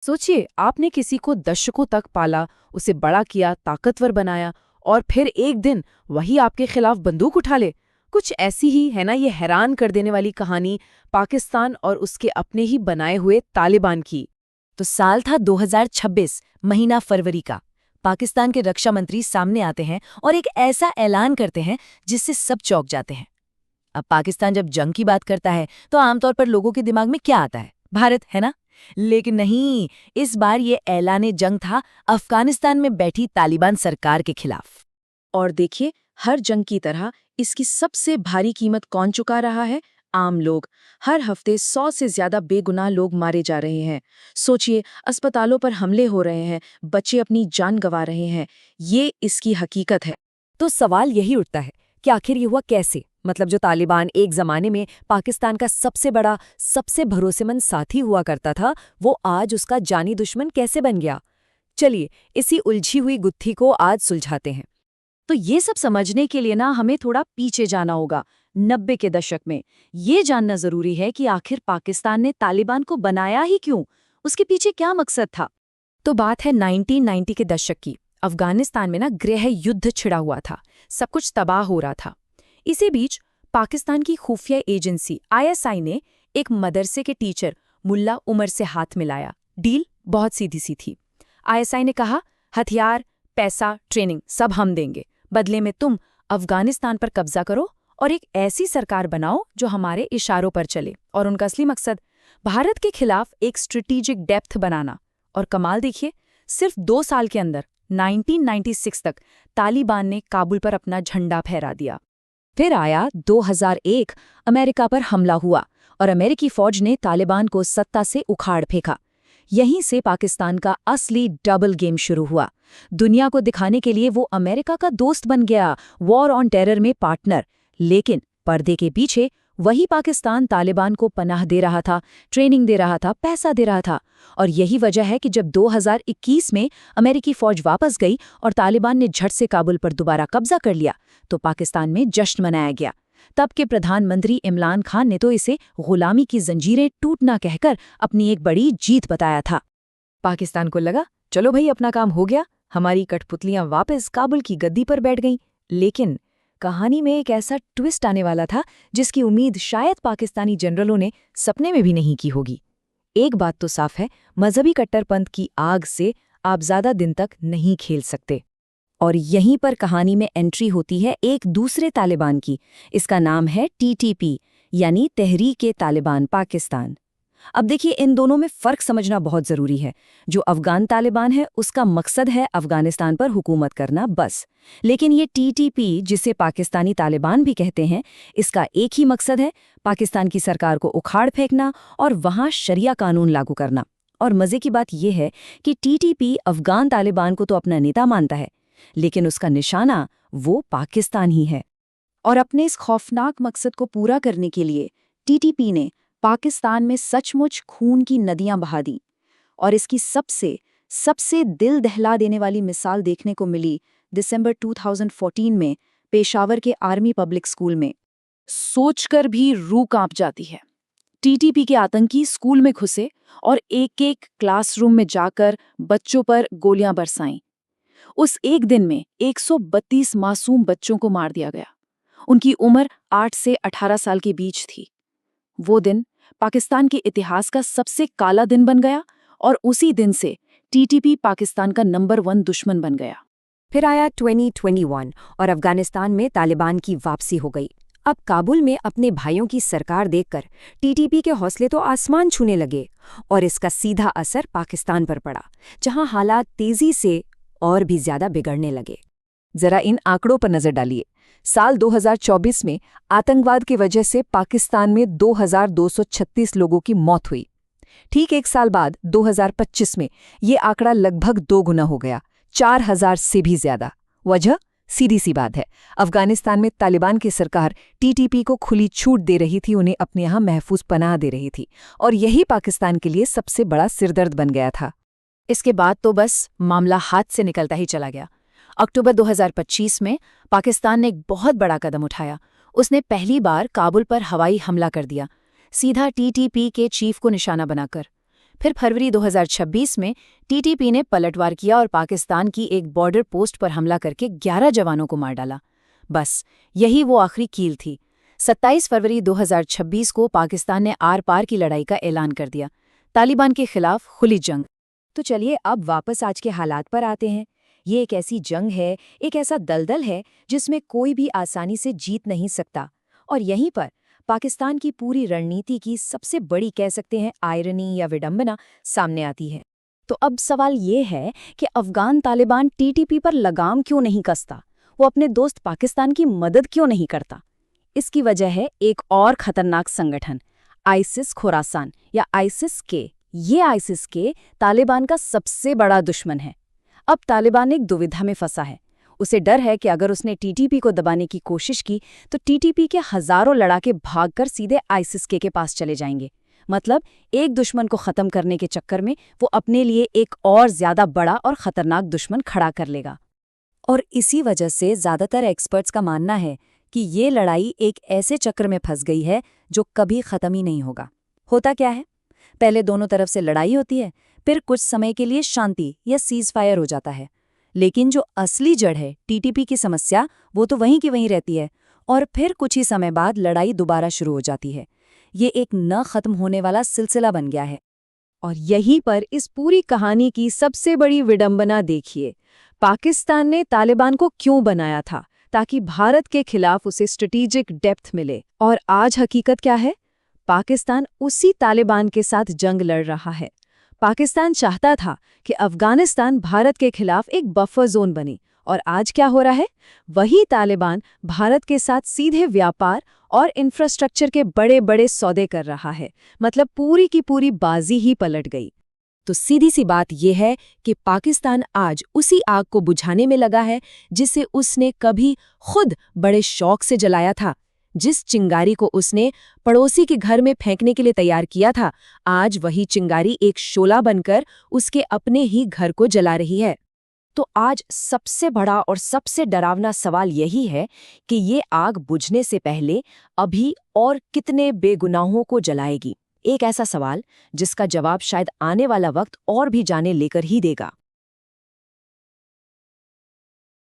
सोचिए, आपने किसी को दशकों तक पाला, उसे बड़ा किया, ताकतवर बनाया, और फिर एक दिन वही आपके खिलाफ बंदूक उठा ले। कुछ ऐसी ही है ना ये हैरान कर देने वाली कहानी पाकिस्तान और उसके अपने ही बनाए हुए तालिबान की। तो साल था 2026, महीना फरवरी का। पाकिस्तान के रक्षा मंत्री सामने आते हैं और एक ऐसा ऐलान करते हैं जिससे सब चौंक जाते हैं। अब पाकिस्तान जब जंग की बात करता है तो आमतौर पर लोगों के दिमाग में क्या आता है? भारत, है ना? लेकिन नहीं, इस बार ये ऐलाने जंग था अफगानिस्तान में बैठी तालिबान सरकार के खिलाफ। और देखिए, हर जंग की तरह इसकी सबसे भारी कीमत कौन चुका रहा है? आम लोग। हर हफ्ते 100 से ज्यादा बेगुनाह लोग मारे जा रहे हैं। सोचिए, अस्पतालों पर हमले हो रहे हैं, बच्चे अपनी जान गंवा रहे हैं। ये इसकी हकीकत है। तो सवाल यही उठता है कि आखिर ये हुआ कैसे? मतलब जो तालिबान एक जमाने में पाकिस्तान का सबसे बड़ा, सबसे भरोसेमंद साथी हुआ करता था, वो आज उसका जानी दुश्मन कैसे बन गया? चलिए, इसी उलझी हुई गुत्थी को आज सुलझाते हैं। तो ये सब समझने के लिए ना हमें थोड़ा पीछे जाना होगा, 90 के दशक में। ये जानना जरूरी है कि आखिर पाकिस्तान ने तालिबान को बनाया ही क्यों? उसके पीछे क्या मकसद था? तो बात है 1990 के दशक की। अफगानिस्तान में ना गृह युद्ध छिड़ा हुआ था, सब कुछ तबाह हो रहा था। इसी बीच पाकिस्तान की खुफिया एजेंसी ISI ने एक मदरसे के टीचर मुल्ला उमर से हाथ मिलाया। डील बहुत सीधी सी थी। ISI ने कहा, हथियार, पैसा, ट्रेनिंग सब हम देंगे, बदले में तुम अफगानिस्तान पर कब्जा करो और एक ऐसी सरकार बनाओ जो हमारे इशारों पर चले। और उनका असली मकसद भारत के खिलाफ एक स्ट्रेटेजिक डेप्थ बनाना। और कमाल देखिए, सिर्फ 2 साल के अंदर 1996 तक तालिबान ने काबुल पर अपना झंडा फहरा दिया। फिर आया 2001, अमेरिका पर हमला हुआ और अमेरिकी फौज ने तालिबान को सत्ता से उखाड़ फेंका। यहीं से पाकिस्तान का असली डबल गेम शुरू हुआ। दुनिया को दिखाने के लिए वो अमेरिका का दोस्त बन गया, वॉर ऑन टेरर में पार्टनर। लेकिन पर्दे के पीछे वही पाकिस्तान तालिबान को पनाह दे रहा था, ट्रेनिंग दे रहा था, पैसा दे रहा था। और यही वजह है कि जब 2021 में अमेरिकी फौज वापस गई और तालिबान ने झट से काबुल पर दोबारा कब्जा कर लिया, तो पाकिस्तान में जश्न मनाया गया। तब के प्रधानमंत्री इमरान खान ने तो इसे गुलामी की जंजीरें टूटना कहकर अपनी एक बड़ी जीत बताया था। पाकिस्तान को लगा, चलो भाई, अपना काम हो गया, हमारी कठपुतलियां वापस काबुल की गद्दी पर बैठ गईं। लेकिन कहानी में एक ऐसा ट्विस्ट आने वाला था जिसकी उम्मीद शायद पाकिस्तानी जनरलों ने सपने में भी नहीं की होगी। एक बात तो साफ है, मजहबी कट्टरपंथ की आग से आप ज्यादा दिन तक नहीं खेल सकते। और यहीं पर कहानी में एंट्री होती है एक दूसरे तालिबान की। इसका नाम है TTP, यानी तहरीक-ए-तालिबान पाकिस्तान। अब देखिए, इन दोनों में फ़र्क समझना बहुत ज़रूरी है। जो अफ़गान तालिबान है उसका मकसद है अफ़गानिस्तान पर हुकूमत करना, बस। लेकिन ये TTP, जिसे पाकिस्तानी तालिबान भी कहते हैं, इसका एक ही मकसद है, पाकिस्तान की सरकार को उखाड़ फेंकना और वहाँ शरिया कानून लागू करना। और मज़े की बात यह है कि TTP अफ़गान तालिबान को तो अपना नेता मानता है, लेकिन उसका निशाना वो पाकिस्तान ही है। और अपने इस खौफनाक मकसद को पूरा करने के लिए TTP ने पाकिस्तान में सचमुच खून की नदियां बहा दी। और इसकी सबसे दिल दहला देने वाली मिसाल देखने को मिली दिसंबर 2014 में पेशावर के आर्मी पब्लिक स्कूल में। सोचकर भी रूह कांप जाती है। TTP के आतंकी स्कूल में घुसे और एक-एक क्लासरूम में जाकर बच्चों पर गोलियां बरसाईं। उस एक दिन में 132 मासूम बच्चों को मार दिया गया। उनकी उम्र 8 से 18 साल के बीच थी। वो दिन पाकिस्तान के इतिहास का सबसे काला दिन बन गया और उसी दिन से TTP पाकिस्तान का नंबर 1 दुश्मन बन गया। फिर आया 2021 और अफगानिस्तान में तालिबान की वापसी हो गई। अब काबुल में अपने भाइयों की सरकार देखकर TTP के हौसले तो आसमान छूने लगे और इसका सीधा असर पाकिस्तान पर पड़ा, जहां हालात तेजी से और भी ज्यादा बिगड़ने लगे। जरा इन आंकड़ों पर नजर डालिए। साल 2024 में आतंकवाद की वजह से पाकिस्तान में 2236 लोगों की मौत हुई। ठीक एक साल बाद 2025 में ये आंकड़ा लगभग 2 गुना हो गया, 4000 से भी ज्यादा। वजह सीधी सी बात है, अफगानिस्तान में तालिबान की सरकार TTP को खुली छूट दे रही थी, उन्हें अपने यहाँ महफूज पनाह दे रही थी, और यही पाकिस्तान के लिए सबसे बड़ा सिरदर्द बन गया था। इसके बाद तो बस मामला हाथ से निकलता ही चला गया। अक्टूबर 2025 में पाकिस्तान ने एक बहुत बड़ा कदम उठाया। उसने पहली बार काबुल पर हवाई हमला कर दिया, सीधा TTP के चीफ को निशाना बनाकर। फिर फरवरी 2026 में टीटीपी ने पलटवार किया और पाकिस्तान की एक बॉर्डर पोस्ट पर हमला करके 11 जवानों को मार डाला। बस यही वो आखिरी कील थी। 27 फरवरी 2026 को पाकिस्तान ने आर पार की लड़ाई का ऐलान कर दिया, तालिबान के खिलाफ खुली जंग। तो चलिए अब वापस आज के हालात पर आते हैं। ये एक ऐसी जंग है, एक ऐसा दलदल है जिसमें कोई भी आसानी से जीत नहीं सकता। और यहीं पर पाकिस्तान की पूरी रणनीति की सबसे बड़ी कह सकते हैं आयरनी या विडंबना सामने आती है। तो अब सवाल ये है कि अफगान तालिबान टीटीपी पर लगाम क्यों नहीं कसता, वो अपने दोस्त पाकिस्तान की मदद क्यों नहीं करता? इसकी वजह है एक और खतरनाक संगठन, आईसिस खुरासान या आईसिस के। ये आईसिस के तालिबान का सबसे बड़ा दुश्मन है। अब तालिबान एक दुविधा में फंसा है। उसे डर है कि अगर उसने टीटीपी को दबाने की कोशिश की तो टीटीपी के हजारों लड़ाके भागकर सीधे आईसिस के पास चले जाएंगे। मतलब एक दुश्मन को खत्म करने के चक्कर में वो अपने लिए एक और ज्यादा बड़ा और खतरनाक दुश्मन खड़ा कर लेगा। और इसी वजह से ज्यादातर एक्सपर्ट्स का मानना है कि ये लड़ाई एक ऐसे चक्र में फंस गई है जो कभी खत्म ही नहीं होगा। होता क्या है, पहले दोनों तरफ से लड़ाई होती है, फिर कुछ समय के लिए शांति या सीज फायर हो जाता है, लेकिन जो असली जड़ है टीटीपी की समस्या, वो तो वहीं की वहीं रहती है। और फिर कुछ ही समय बाद लड़ाई दोबारा शुरू हो जाती है। ये एक न खत्म होने वाला सिलसिला बन गया है। और यहीं पर इस पूरी कहानी की सबसे बड़ी विडंबना देखिए। पाकिस्तान ने तालिबान को क्यों बनाया था? ताकि भारत के खिलाफ उसे स्ट्रेटेजिक डेप्थ मिले। और आज हकीकत क्या है? पाकिस्तान उसी तालिबान के साथ जंग लड़ रहा है। पाकिस्तान चाहता था कि अफगानिस्तान भारत के खिलाफ एक बफर जोन बने, और आज क्या हो रहा है? वही तालिबान भारत के साथ सीधे व्यापार और इंफ्रास्ट्रक्चर के बड़े बड़े सौदे कर रहा है। मतलब पूरी की पूरी बाजी ही पलट गई। तो सीधी सी बात यह है कि पाकिस्तान आज उसी आग को बुझाने में लगा है जिसे उसने कभी खुद बड़े शौक से जलाया था। जिस चिंगारी को उसने पड़ोसी के घर में फेंकने के लिए तैयार किया था, आज वही चिंगारी एक शोला बनकर उसके अपने ही घर को जला रही है। तो आज सबसे बड़ा और सबसे डरावना सवाल यही है कि ये आग बुझने से पहले अभी और कितने बेगुनाहों को जलाएगी। एक ऐसा सवाल जिसका जवाब शायद आने वाला वक्त और भी जाने लेकर ही देगा।